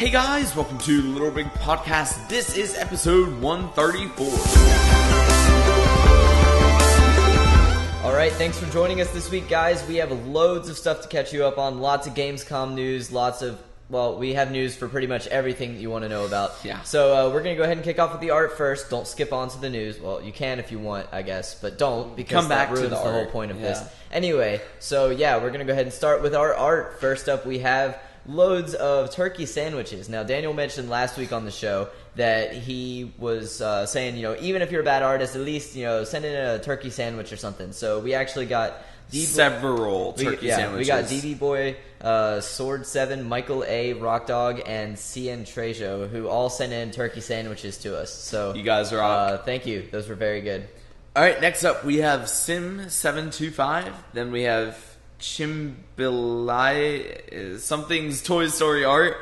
Hey guys, welcome to Little Big Podcast. This is episode 134. Alright, thanks for joining us this week, guys. We have loads of stuff to catch you up on. Lots of gamescom news, we have news for pretty much everything that you want to know about. Yeah. So we're going to go ahead and kick off with the art first. Don't skip on to the news. Well, you can if you want, I guess, but don't, because that ruins the whole point of this. Anyway, so yeah, we're going to go ahead and start with our art. First up, we have loads of turkey sandwiches. Now, Daniel mentioned last week on the show that he was saying, even if you're a bad artist, at least, send in a turkey sandwich or something. So we actually got several turkey sandwiches. We got DB Boy, Sword 7, Michael A, Rock Dog, and CN Trejo, who all sent in turkey sandwiches to us. So you guys rock. Thank you. Those were very good. All right, next up we have Sim725. Then we have Chimbilai, something's Toy Story art.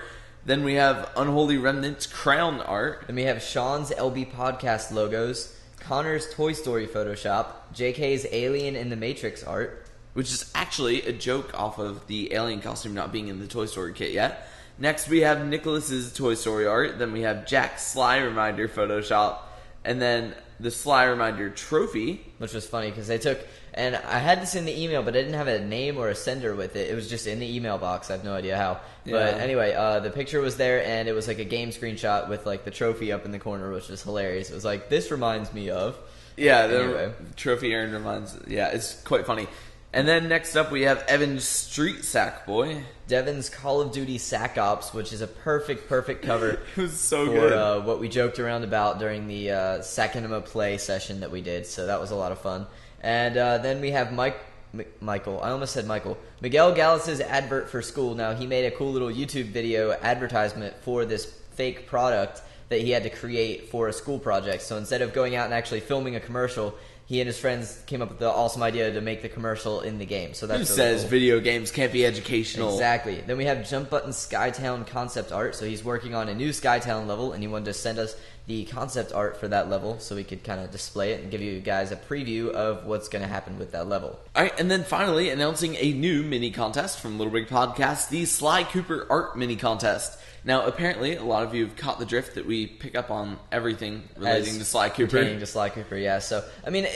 Then we have Unholy Remnant's Crown art. Then we have Sean's LB Podcast logos, Connor's Toy Story Photoshop, JK's Alien in the Matrix art, which is actually a joke off of the alien costume not being in the Toy Story kit yet. Next we have Nicholas's Toy Story art. Then we have Jack's Sly Reminder Photoshop. And then the Sly Reminder trophy. Which was funny because they took... And I had this in the email, but I didn't have a name or a sender with it. It was just in the email box. I have no idea how. Yeah. But anyway, the picture was there, and it was like a game screenshot with like the trophy up in the corner, which was hilarious. It was like, this reminds me of... Yeah, the trophy urn reminds... Yeah, it's quite funny. And then next up, we have Evan's Street Sack Boy. Devin's Call of Duty Sack Ops, which is a perfect cover. It was so good. For what we joked around about during the Sackinema Play session that we did. So that was a lot of fun. And then we have Michael. I almost said Michael. Miguel Gallus's advert for school. Now, he made a cool little YouTube video advertisement for this fake product that he had to create for a school project. So instead of going out and actually filming a commercial, he and his friends came up with the awesome idea to make the commercial in the game. So that's Who says cool. Video games can't be educational? Exactly. Then we have Jump Button Skytown concept art. So he's working on a new Skytown level, and he wanted to send us the concept art for that level so we could kind of display it and give you guys a preview of what's going to happen with that level. All right, and then finally announcing a new mini contest from Little Big Podcast, the Sly Cooper Art mini contest. Now, apparently, a lot of you have caught the drift that we pick up on everything relating to Sly Cooper. Pertaining to Sly Cooper, yeah. So, I mean,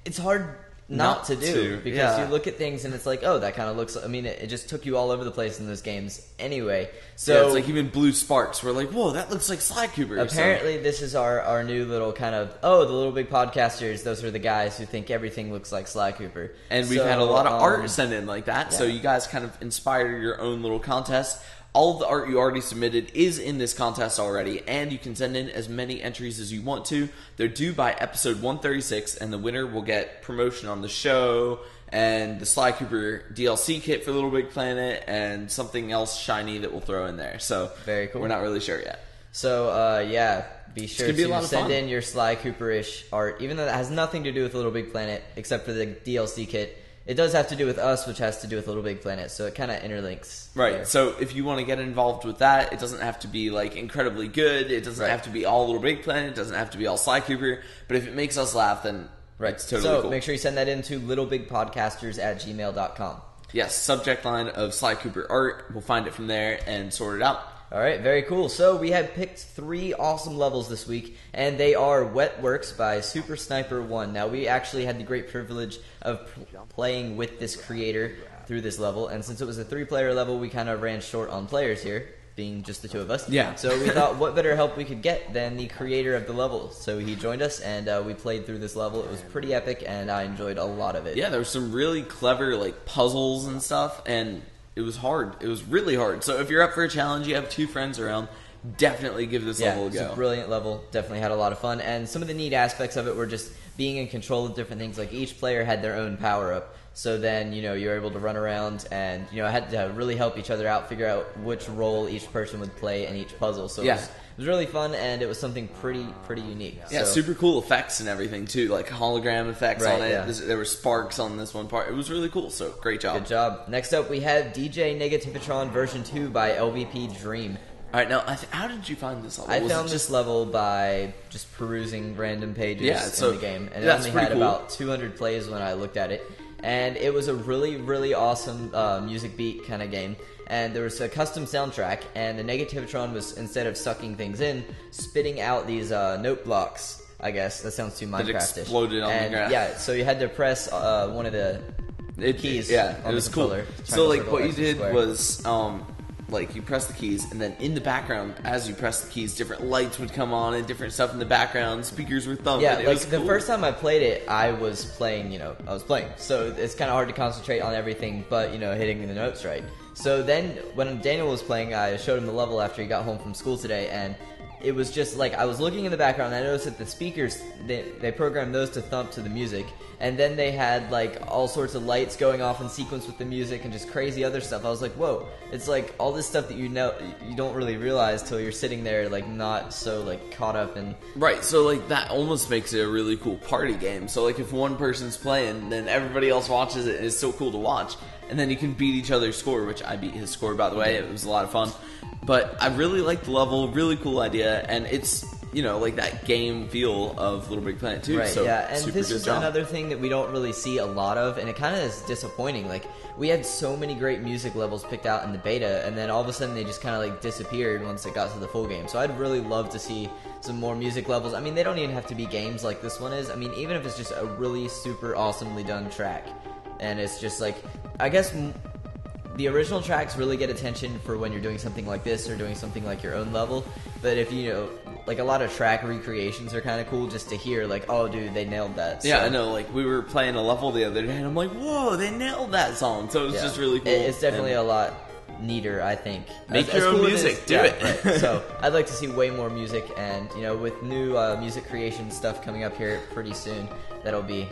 it's hard not to do because you look at things and it's like, oh, that kind of looks... I mean, it just took you all over the place in those games anyway. So yeah, it's like even Blue Sparks. We're like, whoa, that looks like Sly Cooper. Apparently, this is our new little kind of... Oh, the Little Big Podcasters, those are the guys who think everything looks like Sly Cooper. And we've had a lot of art sent in like that, so you guys kind of inspire your own little contest. All of the art you already submitted is in this contest already, and you can send in as many entries as you want to. They're due by episode 136, and the winner will get promotion on the show, and the Sly Cooper DLC kit for Little Big Planet, and something else shiny that we'll throw in there. So very cool. We're not really sure yet. So, be sure to send in your Sly Cooper-ish art, even though that has nothing to do with Little Big Planet, except for the DLC kit. It does have to do with us, which has to do with Little Big Planet, so it kind of interlinks. Right, there. So if you want to get involved with that, it doesn't have to be, like, incredibly good. It doesn't have to be all Little Big Planet. It doesn't have to be all Sly Cooper. But if it makes us laugh, then it's totally cool. So make sure you send that in to littlebigpodcasters@gmail.com. Yes, subject line of Sly Cooper art. We'll find it from there and sort it out. All right, very cool. So we had picked 3 awesome levels this week, and they are Wet Works by Super Sniper 1. Now, we actually had the great privilege of playing with this creator through this level, and since it was a 3-player level, we kind of ran short on players here, being just the 2 of us. Yeah. So we thought, what better help we could get than the creator of the level? So he joined us, and we played through this level. It was pretty epic, and I enjoyed a lot of it. Yeah, there were some really clever like puzzles and stuff, and it was hard. It was really hard. So if you're up for a challenge, you have 2 friends around, definitely give this level a go. It's a brilliant level. Definitely had a lot of fun. And some of the neat aspects of it were just being in control of different things. Like each player had their own power-up. So then, you're able to run around and, had to really help each other out, figure out which role each person would play in each puzzle. So it was really fun, and it was something pretty unique. Yeah, so super cool effects and everything, too. Like hologram effects on it. Yeah. There were sparks on this one part. It was really cool, so great job. Good job. Next up, we have DJ Negativitron version 2 by LVP Dream. All right, now, how did you find this level? I found this level by just perusing random pages in the game. And it only had about 200 plays when I looked at it. And it was a really, really awesome music beat kind of game. and there was a custom soundtrack, and the Negativitron was, instead of sucking things in, spitting out these note blocks. I guess that sounds too Minecraft-ish. It exploded on the ground. Yeah, so you had to press one of the keys. Yeah, on it was the cool. controller, So like circle, what you X, did square. was like you press the keys, and then in the background, as you press the keys, different lights would come on and different stuff in the background. Speakers were thumping. Yeah, It like was the cool. first time I played it, I was playing. So it's kind of hard to concentrate on everything, but hitting the notes right. So then when Daniel was playing, I showed him the level after he got home from school today, and it was just like I was looking in the background, and I noticed that the speakers they programmed those to thump to the music, and then they had like all sorts of lights going off in sequence with the music and just crazy other stuff. I was like, whoa, it's like all this stuff that you don't really realize till you're sitting there like not so like caught up in. Right, so like that almost makes it a really cool party game. So like if one person's playing, then everybody else watches it, and it's so cool to watch. And then you can beat each other's score, which I beat his score, by the way. It was a lot of fun. But I really liked the level, really cool idea, and it's, like that game feel of Little Big Planet 2. Right, so yeah, and super this good is job. another thing that we don't really see a lot of, and it kind of is disappointing. Like, we had so many great music levels picked out in the beta, and then all of a sudden they just kind of like disappeared once it got to the full game. So I'd really love to see some more music levels. I mean, they don't even have to be games like this one is. I mean, even if it's just a really super awesomely done track, and it's just like, I guess the original tracks really get attention for when you're doing something like this or doing something like your own level. But if like a lot of track recreations are kind of cool just to hear, like, oh, dude, they nailed that. Yeah, So, I know. Like we were playing a level the other day, and I'm like, whoa, they nailed that song. So it was yeah. just really cool. It's definitely And a lot neater, I think. Make your own cool as music. is- Do yeah, it. Right. So I'd like to see way more music, and with new music creation stuff coming up here pretty soon, that'll be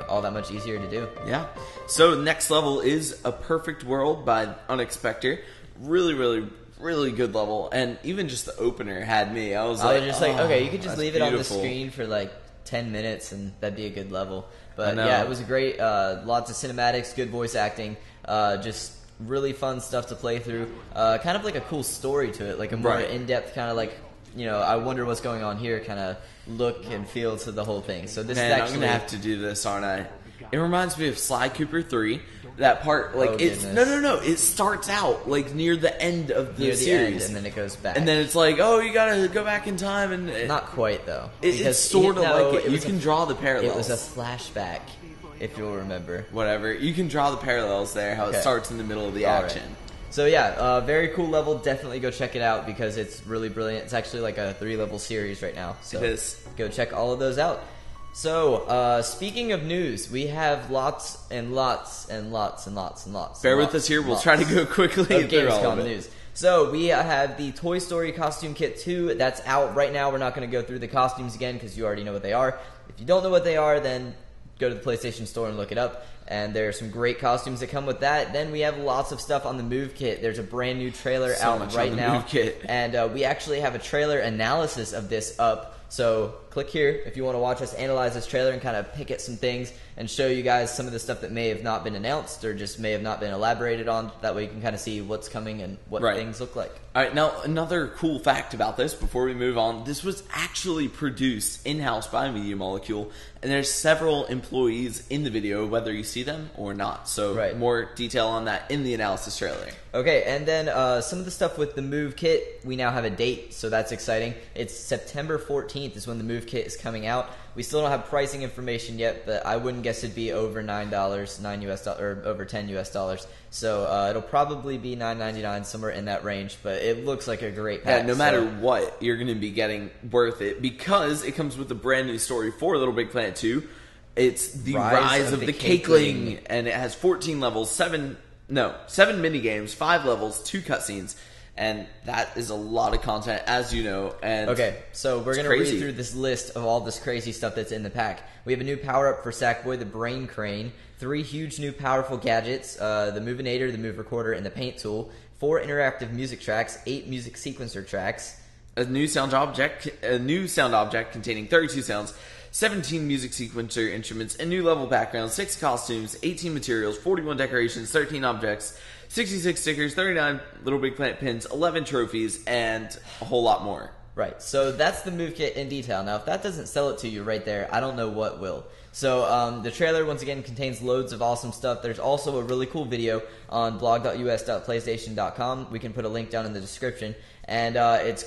all that much easier to do. Yeah. So next level is A Perfect World by Unexpected. Really, really, really good level. And even just the opener had me. I was just like, okay, you could just that's leave it on the beautiful. screen for like 10 minutes and that'd be a good level. But know. yeah, it was a great, lots of cinematics, good voice acting, just really fun stuff to play through. Kind of like a cool story to it, like a more Right. in-depth kind of like, I wonder what's going on here kind of look and feel to the whole thing. So this Man, is actually... I'm going to have to do this, aren't I? It reminds me of Sly Cooper 3. That part, like, Oh, it's... goodness. No. It starts out, like, near the end of the near the series. end, and then it goes back. And then it's like, oh, you gotta go back in time and... Not quite, though. It's because sort of no, like it. You was can draw the parallels. It was a flashback, if you'll remember. Whatever. You can draw the parallels there, how Okay. it starts in the middle of the All action. right. So yeah, very cool level. Definitely go check it out because it's really brilliant. It's actually like a 3-level series right now. So It is. go check all of those out. So, speaking of news, we have lots and lots and lots and lots and lots. Bear and with lots us here. and We'll lots try to go quickly of through all of Gamescom it. news. So we have the Toy Story Costume Kit 2. That's out right now. We're not going to go through the costumes again because you already know what they are. If you don't know what they are, then go to the PlayStation Store and look it up. And there are some great costumes that come with that. Then we have lots of stuff on the Move Kit. There's a brand new trailer So out much right on the now. Move Kit. And we actually have a trailer analysis of this up. So click here if you want to watch us analyze this trailer and kind of pick at some things and show you guys some of the stuff that may have not been announced or just may have not been elaborated on. That way you can kind of see what's coming and what Right. things look like. All right, now another cool fact about this before we move on. This was actually produced in-house by Media Molecule, and there's several employees in the video, whether you see them or not. So Right. more detail on that in the analysis trailer. Okay, and then some of the stuff with the Move Kit, we now have a date, so that's exciting. It's September 14th is when the Move Kit is coming out. We still don't have pricing information yet, but I wouldn't guess it'd be over $9, $9 or over $10. So it'll probably be $9.99, somewhere in that range. But it looks like a great pack. Yeah, no matter so- what, you're going to be getting worth it because it comes with a brand new story for Little Big Planet 2. It's the Rise of the Cakeling, and it has 14 levels, 7 mini games, 5 levels, 2 cutscenes, and that is a lot of content, as you know. And Okay, so we're going to crazy. read through this list of all this crazy stuff that's in the pack. We have a new power-up for Sackboy, the Brain Crane, 3 huge new powerful gadgets, the Movinator, the Move Recorder, and the Paint Tool, 4 interactive music tracks, 8 music sequencer tracks, a new sound object containing 32 sounds, 17 music sequencer instruments, a new level background, 6 costumes, 18 materials, 41 decorations, 13 objects, 66 stickers, 39 Little Big Planet pins, 11 trophies, and a whole lot more. Right, so that's the move kit in detail. Now, if that doesn't sell it to you right there, I don't know what will. So the trailer, once again, contains loads of awesome stuff. There's also a really cool video on blog.us.playstation.com. We can put a link down in the description. And it's,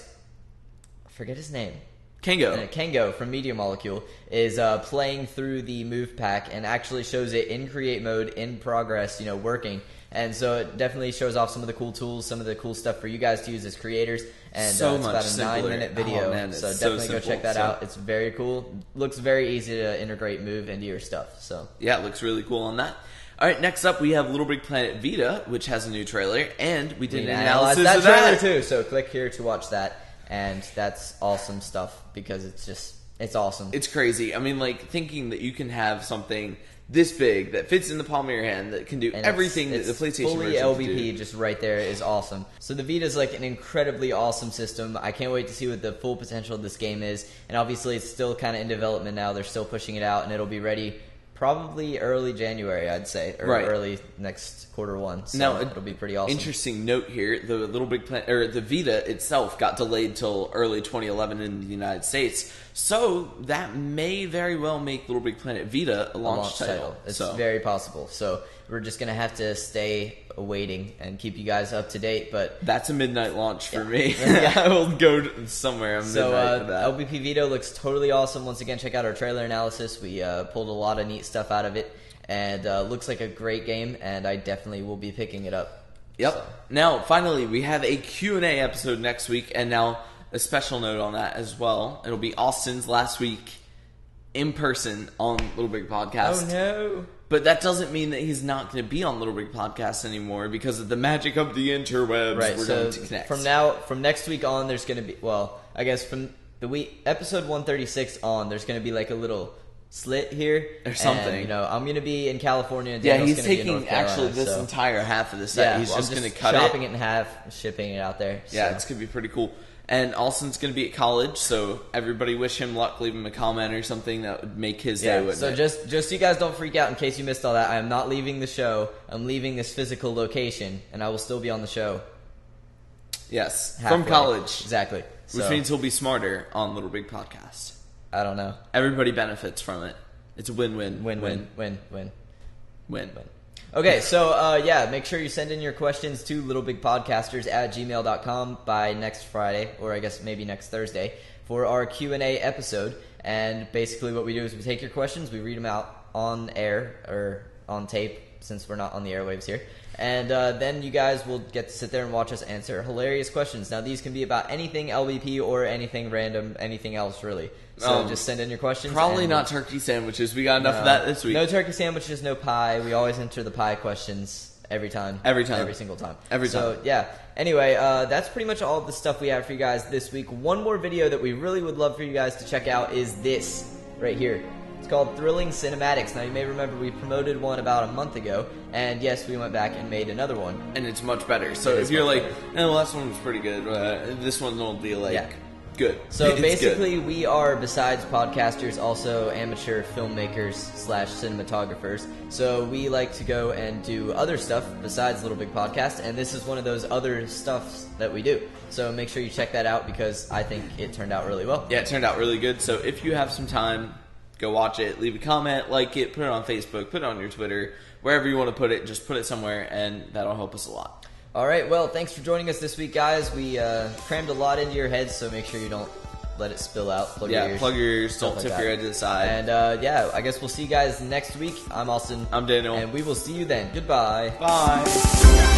I forget his name. Kengo from Media Molecule is playing through the move pack and actually shows it in create mode, in progress, working. And so it definitely shows off some of the cool tools, some of the cool stuff for you guys to use as creators. And it's about a 9-minute video. Oh, man, so definitely go check that out. It's very cool. Looks very easy to integrate move into your stuff. So yeah, it looks really cool on that. All right, next up we have Little Big Planet Vita, which has a new trailer, and we did an analysis that of trailer that too. So click here to watch that, and that's awesome stuff because it's awesome. It's crazy. I mean, thinking that you can have something this big that fits in the palm of your hand that can do everything that the PlayStation fully version LBP can do. Just right there is awesome. So the Vita is an incredibly awesome system. I can't wait to see what the full potential of this game is. And obviously it's still kind of in development now. They're still pushing it out, and it'll be ready probably early January, I'd say, or early next Q1. So now, it'll be pretty awesome. Interesting note here: the Little Big Planet, or the Vita itself, got delayed till early 2011 in the United States. So that may very well make Little Big Planet Vita a launch title. It's very possible. So we're just gonna have to stay waiting and keep you guys up to date. But that's a midnight launch for me. I will go somewhere on midnight for that. LBP Vita looks totally awesome. Once again, check out our trailer analysis. We pulled a lot of neat stuff out of it, and looks like a great game. And I definitely will be picking it up. Yep. So. Now, finally, we have a Q&A episode next week, and now a special note on that as well. It'll be Austin's last week in person on Little Big Podcast. Oh no! But that doesn't mean that he's not going to be on Little Big Podcast anymore because of the magic of the interwebs. Right. We're going to connect. From next week on, there's going to be I guess from the week episode 136 on, there's going to be a little slit here or something. And, I'm going to be in California. And Daniel's he's taking be in North Carolina, actually this entire half of the set. He's just going to cut chopping it in half, shipping it out there. Yeah, it's going to be pretty cool. And Austin's going to be at college, so everybody wish him luck. Leave him a comment or something that would make his day. Wouldn't so it? just so you guys don't freak out in case you missed all that. I am not leaving the show. I'm leaving this physical location, and I will still be on the show. Yes, halfway. From college. Exactly. Which means he'll be smarter on Little Big Podcast. I don't know. Everybody benefits from it. It's a win-win. Win. Okay, so make sure you send in your questions to littlebigpodcasters@gmail.com by next Friday, or I guess maybe next Thursday, for our Q&A episode. And basically what we do is we take your questions, we read them out on air, or on tape, since we're not on the airwaves here. And then you guys will get to sit there and watch us answer hilarious questions. Now, these can be about anything LBP or anything random, anything else, really. So just send in your questions. Probably not turkey sandwiches. We got enough of that this week. No turkey sandwiches, no pie. We always enter the pie questions every time. Every single time. So, yeah. Anyway, that's pretty much all of the stuff we have for you guys this week. One more video that we really would love for you guys to check out is this right here. It's called Thrilling Cinematics. Now, you may remember we promoted one about a month ago, and yes, we went back and made another one. And it's much better. So if you're the last one was pretty good, this one will be good. So basically, we are, besides podcasters, also amateur filmmakers / cinematographers. So we like to go and do other stuff besides Little Big Podcast, and this is one of those other stuffs that we do. So make sure you check that out because I think it turned out really well. Yeah, it turned out really good. So if you have some time, go watch it, leave a comment, like it, put it on Facebook, put it on your Twitter, wherever you want to put it, just put it somewhere, and that'll help us a lot. All right, well, thanks for joining us this week, guys. We crammed a lot into your heads, so make sure you don't let it spill out. Plug your ears, don't tip your head to the side. And I guess we'll see you guys next week. I'm Austin. I'm Daniel. And we will see you then. Goodbye. Bye.